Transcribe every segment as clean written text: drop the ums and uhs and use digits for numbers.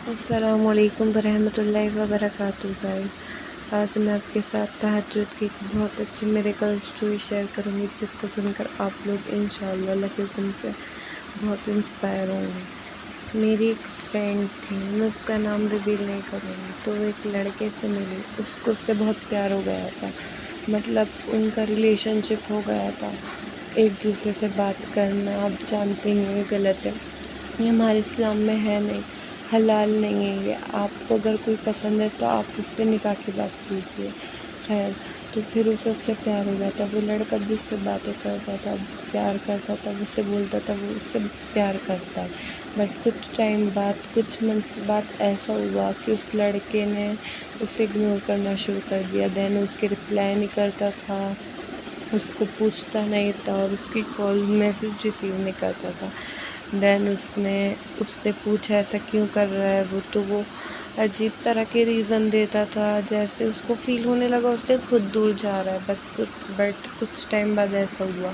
السلام علیکم ورحمۃ اللہ وبرکاتہ گائز، آج میں آپ کے ساتھ تہجد کی ایک بہت اچھی میریکل اسٹوری شیئر کروں گی، جس کو سن کر آپ لوگ انشاءاللہ اللہ کے حکم سے بہت انسپائر ہوں گے۔ میری ایک فرینڈ تھی، میں اس کا نام ریویل نہیں کروں گی، تو وہ ایک لڑکے سے ملی، اس کو اس سے بہت پیار ہو گیا تھا، مطلب ان کا ریلیشن شپ ہو گیا تھا۔ ایک دوسرے سے بات کرنا آپ جانتے ہیں یہ غلط ہے، یہ ہمارے اسلام میں ہے نہیں، حلال نہیں ہے یہ۔ آپ کو اگر کوئی پسند ہے تو آپ اس سے نکاح کی بات کیجیے۔ خیر، تو پھر اسے اس سے پیار ہو گیا تھا، وہ لڑکا بھی اس سے باتیں کرتا تھا، پیار کرتا تھا، وہ اس سے بولتا تھا وہ اس سے پیار کرتا ہے۔ بٹ کچھ ٹائم بعد، کچھ منتھس بعد ایسا ہوا کہ اس لڑکے نے اسے اگنور کرنا شروع کر دیا، دین اس کے رپلائی نہیں کرتا تھا، اس کو پوچھتا نہیں تھا، اور اس کی کال میسج ریسیو نہیں کرتا تھا۔ دین اس نے اس سے پوچھا ایسا کیوں کر رہا ہے وہ عجیب طرح کے ریزن دیتا تھا، جیسے اس کو فیل ہونے لگا اس سے خود دور جا رہا ہے۔ بٹ کچھ ٹائم بعد ایسا ہوا،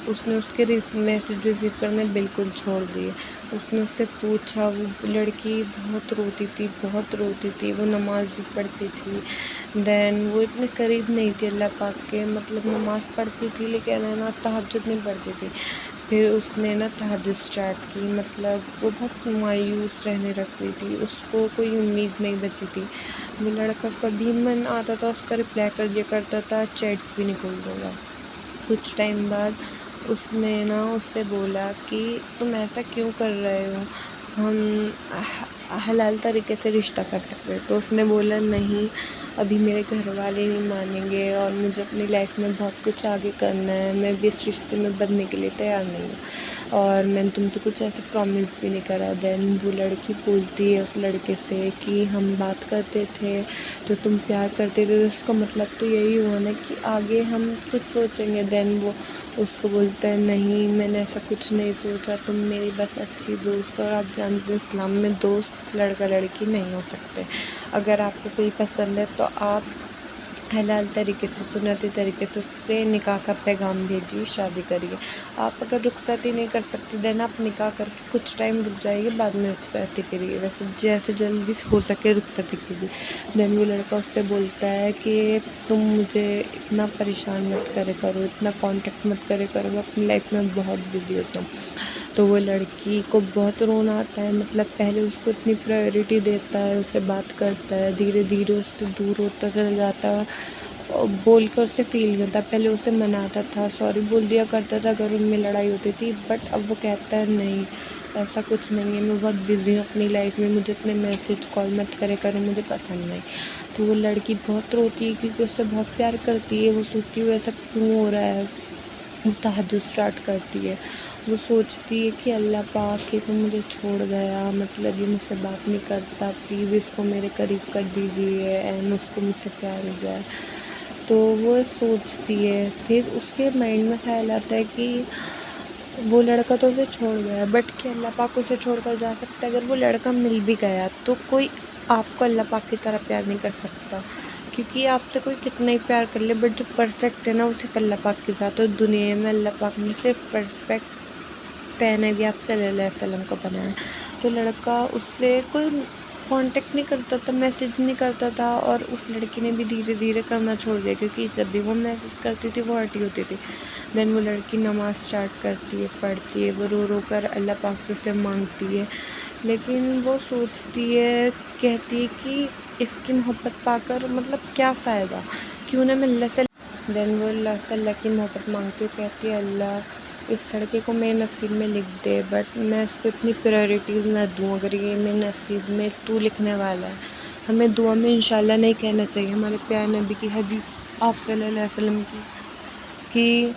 اس نے اس کے میسج ریسیو کرنے بالکل چھوڑ دیے۔ اس نے اس سے پوچھا، وہ لڑکی بہت روتی تھی، وہ نماز بھی پڑھتی تھی، دین وہ اتنے قریب نہیں تھی اللہ پاک کے، مطلب نماز پڑھتی تھی لیکن ہے نا تہجد نہیں پڑھتی تھی۔ پھر اس نے نا تہجد اسٹارٹ کی، مطلب وہ بہت مایوس رہنے لگتی تھی، اس کو کوئی امید نہیں بچی تھی۔ وہ لڑکا کبھی من آتا تھا اس کا رپلائی کر دیا کرتا تھا، چیٹس بھی نہیں کھولتا تھا۔ کچھ ٹائم بعد اس نے نا اس سے بولا کہ تم ایسا کیوں کر رہے ہو، ہم حلال طریقے سے رشتہ کر سکتے۔ تو اس نے بولا نہیں، ابھی میرے گھر والے نہیں مانیں گے، اور مجھے اپنی لائف میں بہت کچھ آگے کرنا ہے، میں بھی اس رشتے میں بندھنے کے لیے تیار نہیں ہوں، اور میں نے تم سے کچھ ایسا پرومس بھی نہیں کرا۔ دین وہ لڑکی بولتی ہے اس لڑکے سے کہ ہم بات کرتے تھے تو تم پیار کرتے تھے، تو اس کا مطلب تو یہی ہوا نا کہ آگے ہم کچھ سوچیں گے۔ دین وہ اس کو بولتا ہے نہیں، میں نے ایسا کچھ نہیں سوچا، تم میری بس اچھی دوست، اور آپ جانتے ہیں اسلام میں دوست لڑکا لڑکی نہیں ہو سکتے۔ اگر آپ کو کوئی پسند ہے تو آپ حلال طریقے سے، سنتی طریقے سے اس سے نکاح کا پیغام بھیجیے، شادی کریے۔ آپ اگر رخصتی نہیں کر سکتے دین آپ نکاح کر کے کچھ ٹائم رک جائیے، بعد میں رخصتی کریے، ویسے جیسے جلدی ہو سکے رخصتی کیجیے۔ دین وہ لڑکا اس سے بولتا ہے کہ تم مجھے اتنا پریشان مت کرے کرو، اتنا کانٹیکٹ مت کرے کرو، میں اپنی لائف میں بہت بزی ہوتا ہوں۔ تو وہ لڑکی کو بہت رونا آتا ہے، مطلب پہلے اس کو اتنی پرائیورٹی دیتا ہے، اس سے بات کرتا ہے، دھیرے دھیرے اس سے دور ہوتا چلا جاتا ہے، اور بول کر اسے فیل نہیں ہوتا۔ پہلے اسے مناتا تھا، سوری بول دیا کرتا تھا اگر ان میں لڑائی ہوتی تھی، بٹ اب وہ کہتا ہے نہیں، ایسا کچھ نہیں ہے، میں بہت بزی ہوں اپنی لائف میں، مجھے اتنے میسج کال مت کرے کرو، مجھے پسند نہیں۔ تو وہ لڑکی بہت روتی ہے کیونکہ اس سے بہت پیار کرتی ہے، وہ سوچتی ہے ایسا کیوں ہو رہا ہے۔ وہ تہجد اسٹارٹ کرتی ہے، وہ سوچتی ہے کہ اللہ پاک کہ وہ مجھے چھوڑ گیا، مطلب یہ مجھ سے بات نہیں کرتا، پلیز اس کو میرے قریب کر دیجیے، اینڈ اس کو مجھ سے پیار ہو جائے۔ تو وہ سوچتی ہے، پھر اس کے مائنڈ میں خیال آتا ہے کہ وہ لڑکا تو اسے چھوڑ گیا، بٹ کہ اللہ پاک اسے چھوڑ کر جا سکتا ہے؟ اگر وہ لڑکا مل بھی گیا تو کوئی آپ کو اللہ پاک کی طرح پیار نہیں کر سکتا، کیونکہ آپ سے کوئی کتنا ہی پیار کر لے، بٹ جو پرفیکٹ ہے نا وہ صرف اللہ پاک کے ساتھ، اور دنیا میں اللہ پاک نے صرف پرفیکٹ نبی آپ صلی اللہ علیہ وسلم کو بنایا۔ تو لڑکا اس سے کوئی کانٹیکٹ نہیں کرتا تھا، میسیج نہیں کرتا تھا، اور اس لڑکی نے بھی دھیرے دھیرے کرنا چھوڑ دیا، کیونکہ جب بھی وہ میسیج کرتی تھی وہ ہرٹی ہوتی تھی۔ دین وہ لڑکی نماز اسٹارٹ کرتی ہے، پڑھتی ہے، وہ رو رو کر اللہ پاک سے اسے مانگتی ہے، لیکن وہ سوچتی ہے، کہتی ہے کہ اس کی محبت پا کر مطلب کیا فائدہ، کیوں نہ میں اللہ سے دین وہ اللہ سے اللہ کی محبت مانگتی ہوں، کہتی ہے اللہ اس لڑکے کو میرے نصیب میں لکھ دے، بٹ میں اس کو اتنی پرائورٹیز نہ دوں، اگر یہ میرے نصیب میں تو لکھنے والا ہے۔ ہمیں دعا میں انشاءاللہ نہیں کہنا چاہیے، ہمارے پیارے نبی کی حدیث آپ صلی اللہ علیہ وسلم کی کہ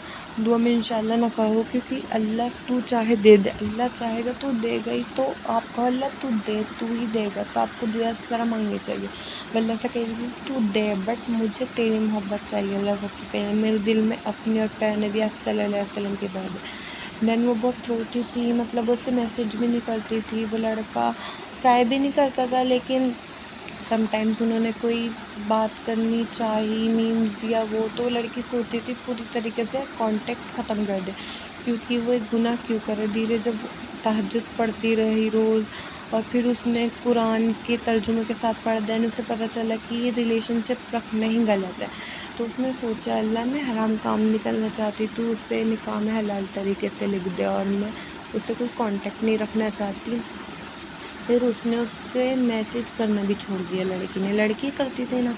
دعا میں انشاءاللہ نہ کہو، کیونکہ اللہ تو چاہے دے دے، اللہ چاہے گا تو دے گا ہی، تو آپ کہو اللہ تو دے، تو ہی دے گا، تو آپ کو دعا اس طرح مانگنی چاہیے، وہ اللہ سے کہیے تو دے، بٹ مجھے تیری محبت چاہیے اللہ، سب سے پہلے میرے دل میں اپنی اور پیارے نبی آپ صلی اللہ علیہ وسلم کی بات ہے۔ دین وہ بہت روتی تھی، مطلب اسے میسیج بھی نہیں کرتی تھی، وہ لڑکا ٹرائی بھی نہیں کرتا تھا، لیکن سم ٹائمز انہوں نے کوئی بات کرنی چاہی، میمز یا وہ، تو لڑکی سوچتی تھی پوری طریقے سے کانٹیکٹ ختم کر دے، کیونکہ وہ ایک گناہ کیوں کرے۔ دھیرے جب وہ تہجد پڑھتی رہی روز، اور پھر اس نے قرآن کے ترجمے کے ساتھ پڑھ، دین اسے پتہ چلا کہ یہ ریلیشن شپ رکھنا ہی غلط ہے. تو اس نے سوچا اللہ میں حرام کام نہیں کرنا چاہتی، تو اسے نکاح میں حلال طریقے سے لکھ دے اور میں اس سے کوئی کانٹیکٹ نہیں رکھنا چاہتی. پھر اس نے اس کے میسج کرنا بھی چھوڑ دیا. لڑکی نے، لڑکی کرتی تھی نا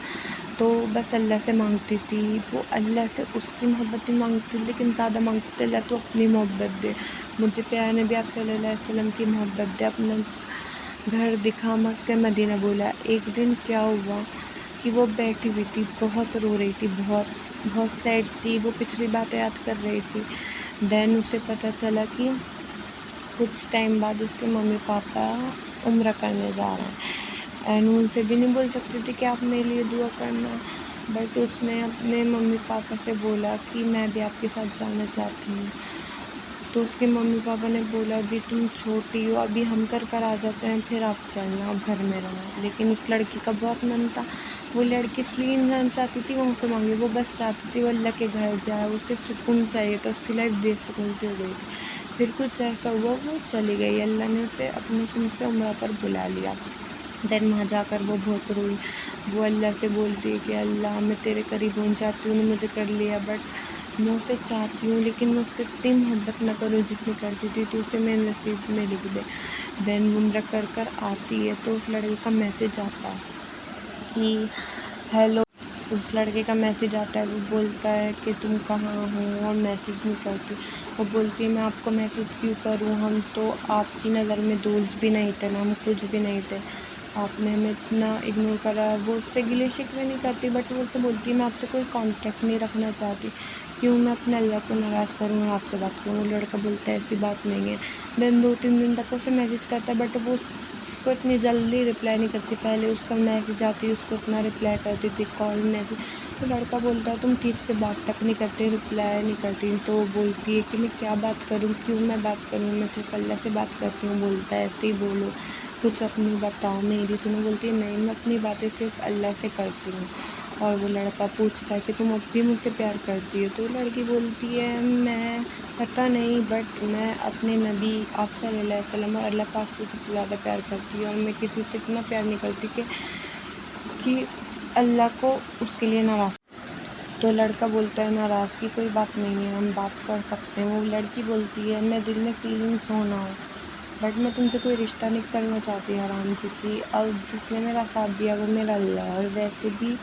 تو بس اللہ سے مانگتی تھی، وہ اللہ سے اس کی محبت نہیں مانگتی لیکن زیادہ مانگتی تھی اللہ تو اپنی محبت دے، مجھے پیارے نبی آپ صلی اللہ علیہ وسلم کی محبت دے، اپنا گھر دکھا. مکہ مدینہ بولا. ایک دن کیا ہوا کہ وہ بیٹھی ہوئی تھی، بہت رو رہی تھی، بہت سیڈ تھی، وہ پچھلی باتیں یاد کر رہی تھی. دین اسے پتہ چلا کہ کچھ ٹائم بعد اس کے ممی پاپا عمرہ کرنے جا رہے ہیں. اینڈ ان سے بھی نہیں بول سکتی تھی کہ آپ میرے لیے دعا کرنا، بٹ اس نے اپنے ممی پاپا سے بولا کہ میں بھی آپ کے ساتھ جانا چاہتی ہوں. تو اس کے ممی پاپا نے بولا ابھی تم چھوٹی ہو، ابھی ہم کر آ جاتے ہیں، پھر آپ چلنا، آپ گھر میں رہو. لیکن اس لڑکی کا بہت من تھا، وہ لڑکی اس لیے انسان چاہتی تھی وہاں سے مانگی، وہ بس چاہتی تھی وہ اللہ کے گھر جائے، اسے سکون چاہیے تھا، اس کی لائف بے سکون سی ہو گئی تھی. پھر کچھ ایسا ہوا وہ چلی گئی، اللہ نے اسے اپنے حکم سے عمرہ پر بلا لیا. دین وہاں جا کر وہ بہت روئی، وہ اللہ سے بولتی ہے کہ اللہ میں تیرے قریب ہوں، چاہتی ہوں نے مجھے کر لیا بٹ میں اسے چاہتی ہوں لیکن میں اس سے اتنی محبت نہ کروں جتنی کرتی تھی، تو اسے میرے نصیب میں لکھ دے. دین عمرہ کر آتی ہے تو اس لڑکے کا میسج آتا ہے کہ ہیلو. اس لڑکے کا میسج آتا ہے، وہ بولتا ہے کہ تم کہاں ہو اور میسج نہیں کرتی. وہ بولتی ہے میں آپ کو میسج کیوں کروں، ہم تو آپ کی نظر میں دوست بھی نہیں تھے نا، ہم کچھ بھی نہیں تھے، آپ نے ہمیں اتنا اگنور کرا. وہ اس سے گلے شکوے نہیں کرتی بٹ وہ اسے بولتی ہے میں آپ سے کوئی کانٹیکٹ نہیں رکھنا چاہتی، کیوں میں اپنے اللہ کو ناراض کروں اور آپ سے بات کروں. وہ لڑکا بولتا ہے ایسی بات نہیں ہے. دین 2-3 دن تک اسے میسج کرتا ہے بٹ وہ اس کو اتنی جلدی رپلائی نہیں کرتی. پہلے اس کا میسج آتی اس کو اتنا رپلائی کرتی تھی، کال میسج. تو لڑکا بولتا ہے تم ٹھیک سے بات تک نہیں کرتے، رپلائی نہیں کرتی. تو وہ بولتی ہے کہ میں کیا بات کروں، کیوں میں بات کروں، میں صرف اللہ سے بات کرتی ہوں. بولتا ہے ایسے ہی بولو، کچھ اپنی بتاؤ میری سنو. بولتی ہے نہیں میں اپنی باتیں صرف اللہ سے کرتی ہوں. اور وہ لڑکا پوچھتا ہے کہ تم اب بھی مجھ سے پیار کرتی ہے. تو لڑکی بولتی ہے میں پتہ نہیں بٹ میں اپنے نبی آپ صلی اللہ علیہ وسلم اور اللہ پاک سے سب سے زیادہ پیار کرتی ہوں، اور میں کسی سے اتنا پیار نہیں کرتی کہ اللہ کو اس کے لیے ناراض. تو لڑکا بولتا ہے ناراض کی کوئی بات نہیں ہے، ہم بات کر سکتے ہیں. وہ لڑکی بولتی ہے میں دل میں فیلنگس ہونا ہو بٹ میں تم سے کوئی رشتہ نہیں کرنا چاہتی حرام، کیونکہ اب جس نے میرا ساتھ دیا وہ میرا اللہ ہے، اور ویسے بھی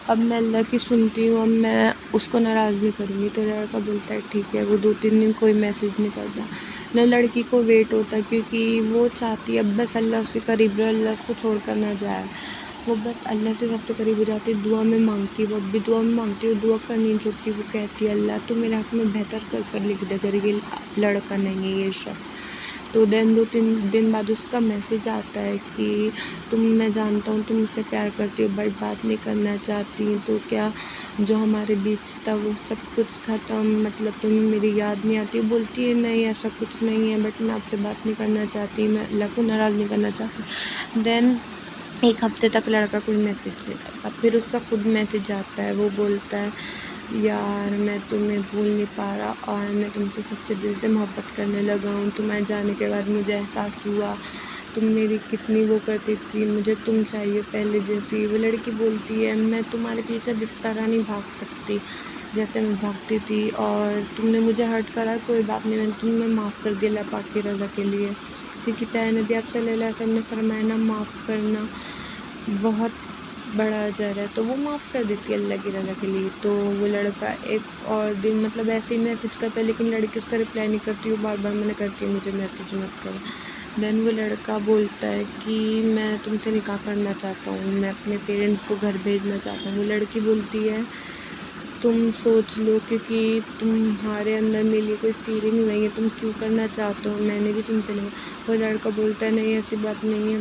اب میں اللہ کی سنتی ہوں، اب میں اس کو ناراض نہیں کروں گی. تو لڑکا بولتا ہے ٹھیک ہے. وہ 2-3 دن کوئی میسج نہیں کرتا، نہ لڑکی کو ویٹ ہوتا کیونکہ وہ چاہتی ہے اب بس اللہ اس کے قریب رہے، اللہ اس کو چھوڑ کر نہ جائے. وہ بس اللہ سے سب سے قریب ہو جاتی ہے، دعا میں مانگتی ہے. وہ اب بھی دعا میں مانگتی ہے، دعا کرنی نہیں چھوڑتی. وہ کہتی ہے اللہ تو میرے حق میں بہتر کر لکھ دے اگر یہ لڑکا نہیں ہے یہ شخص. تو دین 2-3 دن بعد اس کا میسج آتا ہے کہ میں جانتا ہوں تم مجھ سے پیار کرتی ہو بٹ بات نہیں کرنا چاہتی، تو کیا جو ہمارے بیچ تھا وہ سب کچھ ختم، مطلب تمہیں میری یاد نہیں آتی. بولتی ہے نہیں ایسا کچھ نہیں ہے بٹ میں آپ سے بات نہیں کرنا چاہتی، میں اللہ کو ناراض نہیں کرنا چاہتی. دین 1 ہفتے تک لڑکا کوئی میسج نہیں کرتا. پھر اس کا خود میسج آتا ہے، وہ بولتا ہے یار میں تمہیں بھول نہیں پا رہا اور میں تم سے سچے دل سے محبت کرنے لگا ہوں. تمہیں جانے کے بعد مجھے احساس ہوا تم میری کتنی وہ کرتی تھی، مجھے تم چاہیے پہلے جیسی. وہ لڑکی بولتی ہے میں تمہارے پیچھے اب اس طرح نہیں بھاگ سکتی جیسے میں بھاگتی تھی، اور تم نے مجھے ہرٹ کرا کوئی بات نہیں، میں نے تمہیں معاف کر دیا اللہ پاک کی رضا کے لیے، کیونکہ پیارے نبی آپ صلی اللہ علیہ وسلم نے فرمایا نا معاف کرنا بہت بڑا اجر ہے. تو وہ معاف کر دیتی ہے اللہ کی رضا کے لیے. تو وہ لڑکا ایک اور دن مطلب ایسے ہی میسج کرتا ہے لیکن لڑکی اس کا رپلائی نہیں کرتی، وہ بار بار منع کرتی ہے مجھے میسج مت کرو. دین وہ لڑکا بولتا ہے کہ میں تم سے نکاح کرنا چاہتا ہوں، میں اپنے پیرنٹس کو گھر بھیجنا چاہتا ہوں. وہ لڑکی بولتی ہے تم سوچ لو کیونکہ تمہارے اندر میرے لیے کوئی فیلنگ نہیں ہے، تم کیوں کرنا چاہتے ہو، میں نے بھی تم سے نہیں. وہ لڑکا بولتا ہے نہیں ایسی بات نہیں ہے،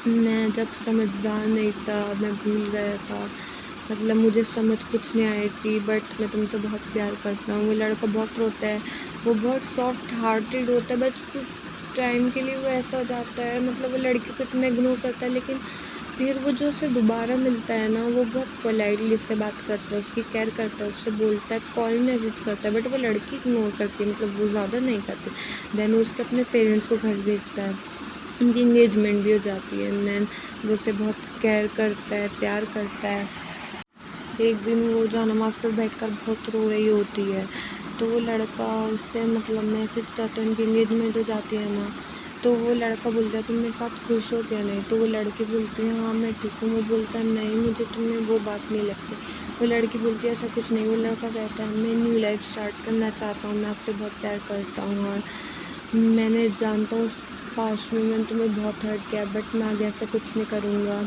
میں جب سمجھدار نہیں تھا میں بھول گیا تھا، مطلب مجھے سمجھ کچھ نہیں آئی تھی بٹ میں تم سے بہت پیار کرتا ہوں. وہ لڑکا بہت روتا ہے، وہ بہت سافٹ ہارٹیڈ ہوتا ہے بٹ کچھ ٹائم کے لیے وہ ایسا ہو جاتا ہے، مطلب وہ لڑکی کو اتنا اگنور کرتا ہے لیکن پھر وہ جو اسے دوبارہ ملتا ہے نا وہ بہت پولائٹلی اس سے بات کرتا ہے، اس کی کیئر کرتا ہے، اس سے بولتا ہے، کال میسج کرتا ہے بٹ وہ لڑکی اگنور کرتی ہے، مطلب وہ زیادہ نہیں کرتی. دین وہ اس کے اپنے پیرنٹس کو گھر بھیجتا ہے. ان کی انگیجمنٹ بھی ہو جاتی ہے، دین وہ اسے بہت کیئر کرتا ہے، پیار کرتا ہے۔ ایک دن وہ جہاں نماز پر بیٹھ کر بہت رو رہی ہوتی ہے، تو وہ لڑکا اس سے میسج کرتا ہے، ان کی انگیجمنٹ ہو جاتی ہے نا، تو وہ لڑکا بولتا ہے تم میرے ساتھ خوش ہو کیا نہیں؟ تو وہ لڑکی بولتی ہے ہاں میں ٹھیک ہوں۔ وہ بولتا ہے نہیں مجھے تم میں وہ بات نہیں لگتی۔ وہ لڑکی بولتی ہے ایسا کچھ نہیں۔ وہ لڑکا کہتا ہے میں نیو لائف اسٹارٹ کرنا چاہتا ہوں، میں آپ سے بہت پیار کرتا ہوں، اور میں نے جانتا ہوں پاسٹ میں نے تمہیں بہت ہرٹ کیا، بٹ میں آگے ایسا کچھ نہیں کروں گا،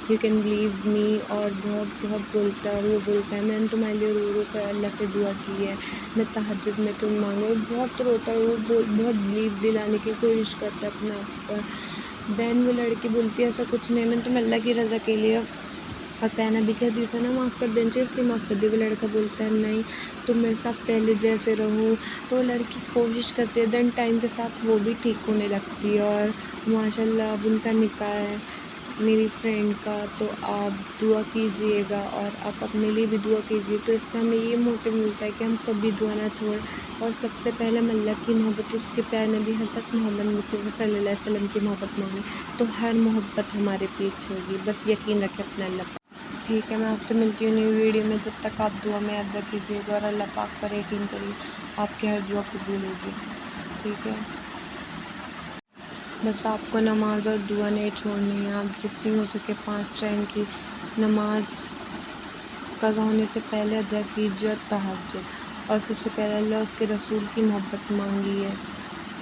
یو کین بلیو می۔ اور بہت بولتا ہے، اور وہ بولتا ہے میں نے تمہارے لیے رو رو کر اللہ سے دعا کی ہے، میں تہجد میں تم مانگو۔ بہت روتا ہے، وہ بہت بلیو دلانے کی کوشش کرتا ہے اپنے آپ پر۔ دین وہ لڑکی بولتی ہے ایسا کچھ نہیں، میں نے تمہیں اللہ کی رضا کے لیے اور پہنا بھی کہ حدیث ہے نا معاف کر دینا چاہیے، اس لیے معاف کر دی۔ وہ لڑکا بولتا ہے نہیں تم میرے ساتھ پہلے جیسے رہو۔ تو وہ لڑکی کوشش کرتی ہے، دین ٹائم کے ساتھ وہ بھی ٹھیک ہونے لگتی ہے، اور ماشاء اللہ اب ان کا نکاح ہے میری فرینڈ کا۔ تو آپ دعا کیجئے گا، اور آپ اپنے لیے بھی دعا کیجئے۔ تو اس سے ہمیں یہ موٹیو ملتا ہے کہ ہم کبھی دعا نہ چھوڑیں، اور سب سے پہلے ہم اللہ کی محبت، اس کے پیارے نبی حضرت محمد مصطفیٰ صلی اللہ علیہ وسلم کی محبت مانگیں، تو ہر محبت ہمارے پیچھے ہوگی۔ بس یقین رکھیں اپنے اللہ پر۔ ٹھیک ہے، میں آپ سے ملتی ہوں نیو ویڈیو میں، جب تک آپ دعا میں یاد رکھیجئے گا، اور اللہ پاک پر یقین کریے، آپ کی ہر دعا قبول ہوگی۔ ٹھیک ہے، بس آپ کو نماز اور دعا نہیں چھوڑنی ہے۔ آپ جتنی ہو سکے 5 ٹائم کی نماز قضا ہونے سے پہلے ادا کیجیے، اور تہجد، اور سب سے پہلے اللہ اس کے رسول کی محبت مانگیے،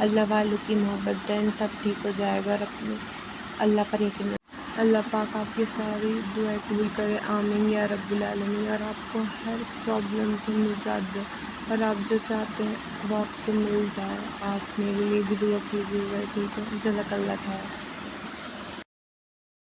اللہ والوں کی محبت، دین سب ٹھیک ہو جائے گا، اور اپنے اللہ پر یقین رکھیں۔ اللہ پاک آپ کی ساری دعائیں قبول کرے، آمین یا رب العالمین، اور آپ کو ہر پرابلم سے نجات دے، اور آپ جو چاہتے ہیں وہ آپ کو مل جائے۔ آپ میرے لیے بھی دعا کیجیے گا، ٹھیک ہے؟ جزاک اللہ خیر۔